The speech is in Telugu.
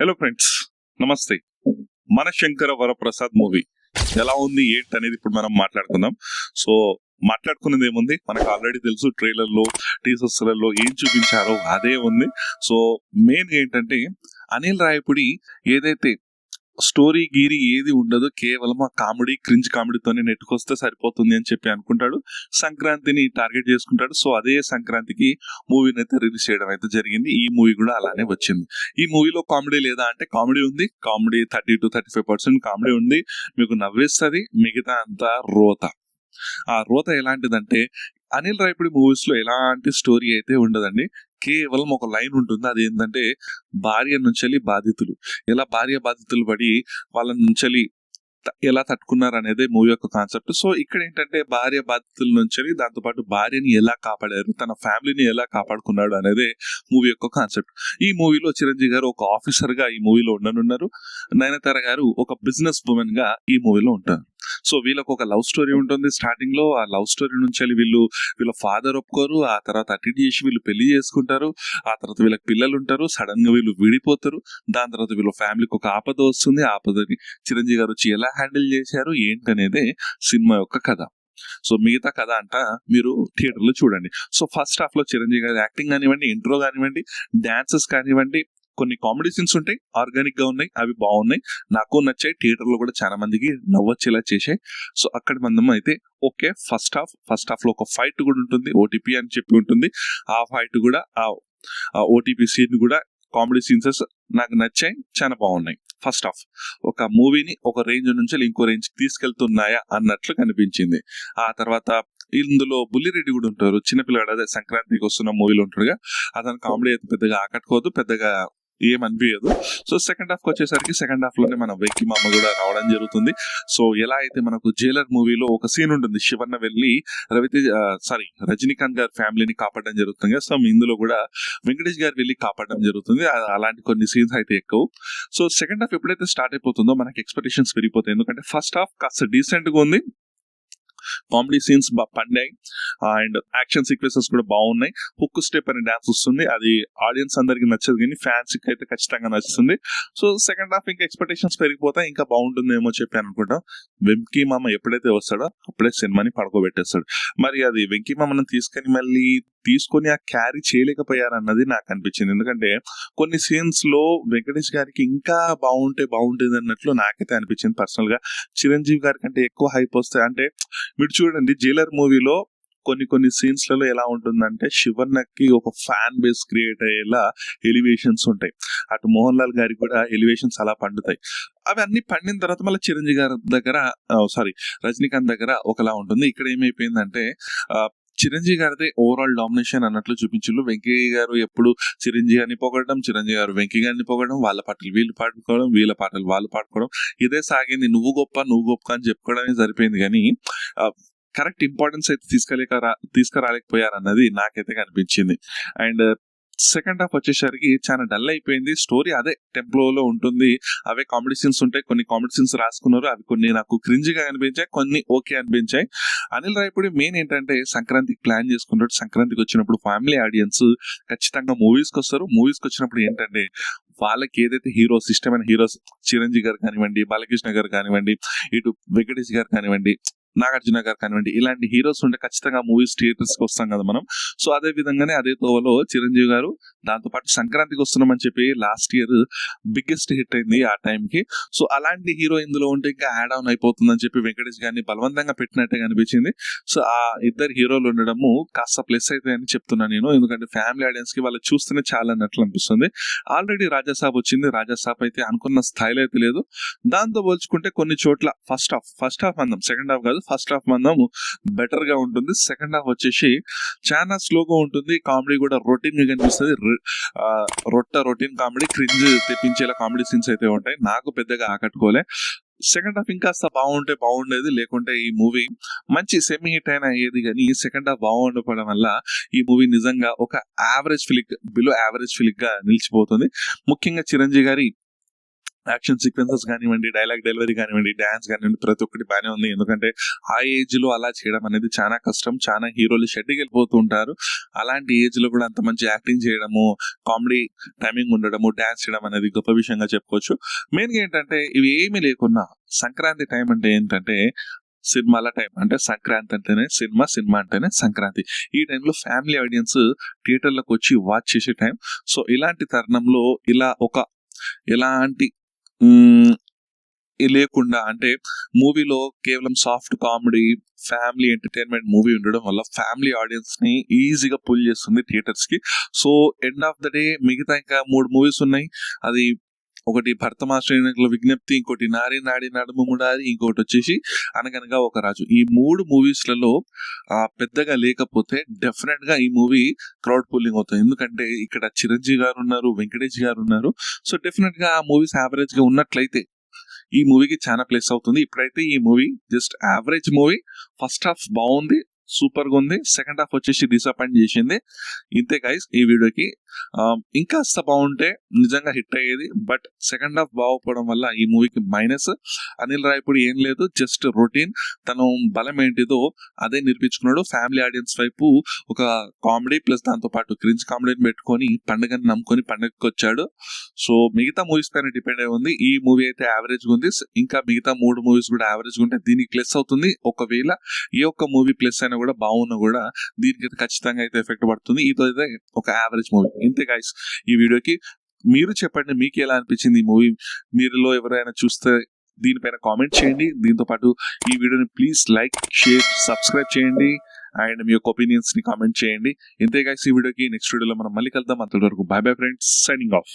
హలో ఫ్రెండ్స్, నమస్తే. మన శంకర వరప్రసాద్ మూవీ ఎలా ఉంది ఏంటి అనేది ఇప్పుడు మనం మాట్లాడుకుందాం. సో మాట్లాడుకునేది ఏముంది, మనకు ఆల్రెడీ తెలుసు. ట్రైలర్లో, టీజర్స్లలో ఏం చూపించారో అదే ఉంది. సో మెయిన్ ఏంటంటే అనిల్ రాయపుడి ఏదైతే స్టోరీ గీరి ఏది ఉండదు, కేవలం ఆ కామెడీ, క్రింజ్ కామెడీతోనే నెట్టుకొస్తే సరిపోతుంది అని చెప్పి అనుకుంటాడు. సంక్రాంతిని టార్గెట్ చేసుకుంటాడు. సో అదే సంక్రాంతికి మూవీని అయితే రిలీజ్ చేయడం అయితే జరిగింది. ఈ మూవీ కూడా అలానే వచ్చింది. ఈ మూవీలో కామెడీ లేదా అంటే కామెడీ ఉంది. కామెడీ 30-35% కామెడీ ఉంది. మీకు నవ్వేస్తుంది. మిగతా అంతా రోత. ఆ రోత ఎలాంటిదంటే, అనిల్ రాయపుడి మూవీస్ లో ఎలాంటి స్టోరీ అయితే ఉండదండి. కేవలం ఒక లైన్ ఉంటుంది. అది ఏంటంటే, భార్య నుంచి బాధితులు ఎలా భార్య బాధితులు పడి వాళ్ళ నుంచి ఎలా తట్టుకున్నారు అనేది మూవీ యొక్క కాన్సెప్ట్. సో ఇక్కడ ఏంటంటే, భార్య బాధితుల నుంచి దాంతో పాటు భార్యని ఎలా కాపాడారు, తన ఫ్యామిలీని ఎలా కాపాడుకున్నాడు అనేది మూవీ యొక్క కాన్సెప్ట్. ఈ మూవీలో చిరంజీవి గారు ఒక ఆఫీసర్ గా ఈ మూవీలో ఉండనున్నారు. నయనతార గారు ఒక బిజినెస్ ఉమెన్ గా ఈ మూవీలో ఉంటారు. సో వీళ్ళకి ఒక లవ్ స్టోరీ ఉంటుంది. స్టార్టింగ్ లో ఆ లవ్ స్టోరీ నుంచి వీళ్ళ ఫాదర్ ఒప్పుకోరు. ఆ తర్వాత అటెండ్ చేసి వీళ్ళు పెళ్లి చేసుకుంటారు. ఆ తర్వాత వీళ్ళకి పిల్లలు ఉంటారు. సడన్ గా వీళ్ళు విడిపోతారు. దాని తర్వాత వీళ్ళ ఫ్యామిలీకి ఒక ఆపద వస్తుంది. ఆ ఆపదని చిరంజీవి గారు వచ్చి ఎలా హ్యాండిల్ చేశారు ఏంటనేదే సినిమా యొక్క కథ. సో మిగతా కథ అంట మీరు థియేటర్ లో చూడండి. సో ఫస్ట్ హాఫ్ లో చిరంజీవి గారి యాక్టింగ్ కానివ్వండి, ఇంట్రో కానివ్వండి, డాన్సెస్ కానివ్వండి, కొన్ని కామెడీ సీన్స్ ఉంటాయి, ఆర్గానిక్ గా ఉన్నాయి, అవి బాగున్నాయి, నాకు నచ్చాయి. థియేటర్ లో కూడా చాలా మందికి నవ్వొచ్చేలా చేశాయి. సో అక్కడి మందం అయితే ఓకే. ఫస్ట్ హాఫ్ లో ఒక ఫైట్ కూడా ఉంటుంది, ఓటీపీ అని చెప్పి ఉంటుంది. ఆ ఫైట్ కూడా ఆ ఓటీపీ సీన్ కూడా కామెడీ సీన్స్ నాకు నచ్చాయి, చాలా బాగున్నాయి. ఫస్ట్ హాఫ్ ఒక మూవీని ఒక రేంజ్ నుంచి ఇంకో రేంజ్ తీసుకెళ్తున్నాయా అన్నట్లు కనిపించింది. ఆ తర్వాత ఇందులో బుల్లిరెడ్డి కూడా ఉంటారు, చిన్నపిల్లగాడు. అదే సంక్రాంతికి వస్తున్న మూవీలో ఉంటాడుగా. అతను కామెడీ అయితే పెద్దగా ఆకట్టుకోదు, పెద్దగా ఏమనిపించదు. సో సెకండ్ హాఫ్ వచ్చేసరికి సెకండ్ హాఫ్ లోనే మన వెంకీ మామ కూడా రావడం జరుగుతుంది. సో ఎలా అయితే మనకు జైలర్ మూవీలో ఒక సీన్ ఉంటుంది, శివన్న వెళ్ళి రజనీకాంత్ గారి ఫ్యామిలీని కాపాడడం జరుగుతుంది. సో ఇందులో కూడా వెంకటేష్ గారు వెళ్ళి కాపాడడం జరుగుతుంది. అలాంటి కొన్ని సీన్స్ అయితే ఎక్కువ. సో సెకండ్ హాఫ్ ఎప్పుడైతే స్టార్ట్ అయిపోతుందో మనకి ఎక్స్పెక్టేషన్స్ పెరిగిపోతాయి. ఎందుకంటే ఫస్ట్ హాఫ్ కాస్త డీసెంట్ గా ఉంది, కామెడీ సీన్స్ పండాయి, అండ్ యాక్షన్ సీక్వెన్సెస్ కూడా బాగున్నాయి. హుక్ స్టెప్ అనే డాన్స్ వస్తుంది, అది ఆడియన్స్ అందరికి నచ్చదు కానీ ఫ్యాన్స్ కి అయితే ఖచ్చితంగా నచ్చుతుంది. సో సెకండ్ హాఫ్ ఇంకా ఎక్స్పెక్టేషన్స్ పెరిగిపోతాయి, ఇంకా బాగుంటుందేమో చెప్పి అనుకుంటాం. వెంకీ మామ ఎప్పుడైతే వస్తాడో అప్పుడే సినిమాని పడుకోబెట్టేస్తాడు. మరి అది వెంకీ మామను తీసుకొని ఆ క్యారీ చేయలేకపోయారన్నది నాకు అనిపించింది. ఎందుకంటే కొన్ని సీన్స్ లో వెంకటేష్ గారికి ఇంకా బాగుంటుంది అన్నట్లు నాకైతే అనిపించింది పర్సనల్ గా. చిరంజీవి గారి కంటే ఎక్కువ హైప్ వస్తాయి. అంటే మీరు చూడండి, జైలర్ మూవీలో కొన్ని సీన్స్ లలో ఎలా ఉంటుందంటే, శివన్నకి ఒక ఫ్యాన్ బేస్ క్రియేట్ అయ్యేలా ఎలివేషన్స్ ఉంటాయి. అటు మోహన్ లాల్ గారికి కూడా ఎలివేషన్స్ అలా పండుతాయి. అవి అన్ని పండిన తర్వాత మళ్ళీ చిరంజీవి గారి దగ్గర రజనీకాంత్ దగ్గర ఒకలా ఉంటుంది. ఇక్కడ ఏమైపోయిందంటే, చిరంజీవి గారిదే ఓవరాల్ డామినేషన్ అన్నట్లు చూపించారు. వెంకయ్య గారు ఎప్పుడు చిరంజీవి గారిని పొగడడం, చిరంజీవి గారు వెంకయ్య గారిని పొగడడం, వాళ్ళ పాటలు వీళ్ళు పాడుకోవడం, వీళ్ళ పాటలు వాళ్ళు పాడుకోవడం, ఇదే సాగింది. నువ్వు గొప్ప అని చెప్పుకోవడమే సరిపోయింది కానీ కరెక్ట్ ఇంపార్టెన్స్ అయితే తీసుకురాలేకపోయారన్నది నాకైతే కనిపించింది. అండ్ సెకండ్ హాఫ్ వచ్చేసరికి చాలా డల్ అయిపోయింది. స్టోరీ అదే టెంప్లోలో ఉంటుంది, అవే కామెడీ సీన్స్ ఉంటాయి. కొన్ని కామెడీ సీన్స్ రాసుకున్నారు, అవి కొన్ని నాకు క్రింజ్ గా అనిపించాయి, కొన్ని ఓకే అనిపించాయి. అనిల్ రాయపుడి మెయిన్ ఏంటంటే సంక్రాంతికి ప్లాన్ చేసుకుంటాడు. సంక్రాంతికి వచ్చినప్పుడు ఫ్యామిలీ ఆడియన్స్ ఖచ్చితంగా మూవీస్కి వస్తారు. మూవీస్కి వచ్చినప్పుడు ఏంటంటే వాళ్ళకి ఏదైతే హీరోస్ ఇష్టమైన హీరోస్, చిరంజీవి గారు కానివ్వండి, బాలకృష్ణ గారు కానివ్వండి, ఇటు వెంకటేష్ గారు కానివ్వండి, నాగార్జున గారు కానివ్వండి, ఇలాంటి హీరోస్ ఉంటే ఖచ్చితంగా మూవీస్ థియేటర్స్ కి వస్తాం కదా మనం. సో అదే విధంగానే అదే తోవలో చిరంజీవి గారు దాంతో పాటు సంక్రాంతికి వస్తున్నామని చెప్పి లాస్ట్ ఇయర్ బిగ్గెస్ట్ హిట్ అయింది ఆ టైంకి. సో అలాంటి హీరో ఇందులో ఉంటే ఇంకా యాడ్ ఆన్ అయిపోతుందని చెప్పి వెంకటేష్ గారిని బలవంతంగా పెట్టినట్టే అనిపించింది. సో ఆ ఇద్దరు హీరోలు ఉండడము కాస్త ప్లస్ అయితే అని చెప్తున్నాను నేను. ఎందుకంటే ఫ్యామిలీ ఆడియన్స్ కి వాళ్ళు చూస్తేనే చాలా అన్నట్లు అనిపిస్తుంది. ఆల్రెడీ రాజాసాబ్ వచ్చింది, రాజాసాబ్ అయితే అనుకున్న స్థాయిలో అయితే లేదు. దాంతో పోల్చుకుంటే కొన్ని చోట్ల ఫస్ట్ హాఫ్ మందం, సెకండ్ హాఫ్ కాదు, ఫస్ట్ హాఫ్ మందం బెటర్ గా ఉంటుంది. సెకండ్ హాఫ్ వచ్చేసి చాలా స్లోగా ఉంటుంది. కామెడీ కూడా రొటీన్ గా కనిపిస్తుంది. రొటీన్ కామెడీ, క్రింజ్ తెప్పించేలా కామెడీ సీన్స్ అయితే ఉంటాయి. నాకు పెద్దగా ఆకట్టుకోలే. సెకండ్ హాఫ్ ఇంకా బాగుండేది. లేకుంటే ఈ మూవీ మంచి సెమీ హిట్ అయినా అయ్యేది కానీ సెకండ్ హాఫ్ బాగుండకపోవడం వల్ల ఈ మూవీ నిజంగా ఒక బిలో యావరేజ్ ఫిలిక్ గా నిలిచిపోతుంది. ముఖ్యంగా చిరంజీవి గారి యాక్షన్ సీక్వెన్సెస్ కానివ్వండి, డైలాగ్ డెలివరీ కానివ్వండి, డాన్స్ కానివ్వండి, ప్రతి ఒక్కటి బాగానే ఉంది. ఎందుకంటే ఆ ఏజ్ లో అలా చేయడం అనేది చాలా కష్టం. చాలా హీరోలు షెడ్కి వెళ్ళిపోతూ ఉంటారు. అలాంటి ఏజ్ లో కూడా అంత మంచి యాక్టింగ్ చేయడము, కామెడీ టైమింగ్ ఉండడము, డాన్స్ చేయడం అనేది గొప్ప విషయంగా చెప్పుకోవచ్చు. మెయిన్ గా ఏంటంటే ఇవి ఏమీ లేకున్నా సంక్రాంతి టైం అంటే ఏంటంటే సినిమాల టైం. అంటే సంక్రాంతి అంటేనే సినిమా, సినిమా అంటేనే సంక్రాంతి. ఈ టైంలో ఫ్యామిలీ ఆడియన్స్ థియేటర్లకు వచ్చి వాచ్ చేసే టైం. సో ఇలాంటి తరుణంలో ఇలా ఒక ఎలాంటి లేకుండా అంటే మూవీలో కేవలం soft comedy, family entertainment movie ఉండడం వల్ల ఫ్యామిలీ ఆడియన్స్ ని ఈజీగా పుల్ చేస్తుంది థియేటర్స్ కి. So end of the day మిగతా ఇంకా 3 మూవీస్ ఉన్నాయి. అది ఒకటి భరతమాశ్రేణుల విజ్ఞప్తి, ఇంకోటి నారి నాడి నడుము ముడారి, ఇంకోటి వచ్చేసి అనగనగా ఒక రాజు. ఈ 3 మూవీస్లలో పెద్దగా లేకపోతే డెఫినెట్ గా ఈ మూవీ క్రౌడ్ పుల్లింగ్ అవుతుంది. ఎందుకంటే ఇక్కడ చిరంజీవి గారు ఉన్నారు, వెంకటేష్ గారు ఉన్నారు. సో డెఫినెట్ గా ఆ మూవీస్ యావరేజ్ గా ఉన్నట్లయితే ఈ మూవీకి చాలా ప్లేస్ అవుతుంది. ఇప్పుడైతే ఈ movie just average movie. First half బాగుంది, సూపర్ గా ఉంది. సెకండ్ హాఫ్ వచ్చేసి డిసప్పాయింట్ చేసింది. ఇంతే గైస్ ఈ వీడియోకి. ఇంకా బాగుంటే నిజంగా హిట్ అయ్యేది. బట్ సెకండ్ హాఫ్ బాగోపోవడం వల్ల ఈ మూవీకి మైనస్. అనిల్ రాయపూడి ఏం లేదు, జస్ట్ రొటీన్. తను బలం ఏంటిదో అదే నిరూపించుకున్నాడు. ఫ్యామిలీ ఆడియన్స్ వైపు ఒక కామెడీ ప్లస్ దాంతో పాటు క్రింజ్ కామెడీని పెట్టుకొని పండుగని నమ్ముకొని పండుగకి వచ్చాడు. సో మిగతా మూవీస్ పైన డిపెండ్ అయి ఉంది. ఈ మూవీ అయితే యావరేజ్ గా ఉంది. ఇంకా మిగతా 3 మూవీస్ కూడా యావరేజ్ గా ఉంటే దీనికి ప్లస్ అవుతుంది. ఒకవేళ ఏ ఒక్క మూవీ ప్లస్ అయినా కూడా బాగున్నా కూడా దీనికి అయితే ఖచ్చితంగా అయితే ఎఫెక్ట్ పడుతుంది. ఇదైతే ఒక యావరేజ్ మూవీ. ఇంతే గైస్ ఈ వీడియోకి. మీరు చెప్పండి మీకు ఎలా అనిపించింది ఈ మూవీ. మీరులో ఎవరైనా చూస్తే దీనిపైన కామెంట్ చేయండి. దీంతో పాటు ఈ వీడియోని ప్లీజ్ లైక్, షేర్, సబ్స్క్రైబ్ చేయండి అండ్ మీ యొక్క ఒపీనియన్స్ ని కామెంట్ చేయండి. ఇంతే గైస్ ఈ వీడియోకి. నెక్స్ట్ వీడియోలో మనం మళ్ళీ కలుద్దాం. అంతవరకు by bye friends, signing off.